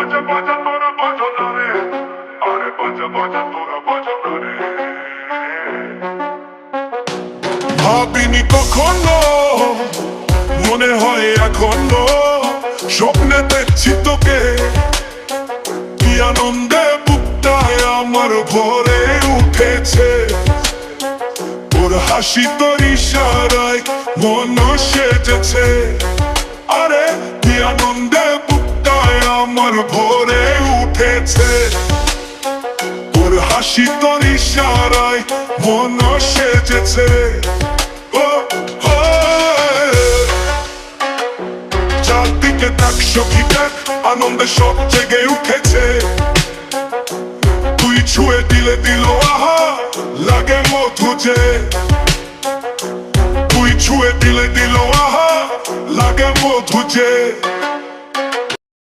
বাজা বাজা তোরা বাজা না রে, আরে বাজা বাজা তোরা বাজা না রে। ভাবিনি কখনো, মনে হয় এখনো স্বপ্নে দেখছি তোকে, কি আনন্দে বুকটায় আমার ভরে উঠেছে। তোর হাসি তোর ইশারায় মন সেজেছে, আরে কি আনন্দে বুকটায় আমার ভরে উঠেছে। তোর হাসি তোর ইশারায় মন সেজেছে। ও ও চারদিকে দেখ সখী দেখ, আনন্দে সব জেগে উঠেছে। তুই ছুঁয়ে দিলে দিল আহা লাগে মধু যে, তুই ছুঁয়ে দিলে দিল আহা লাগে মধু যে।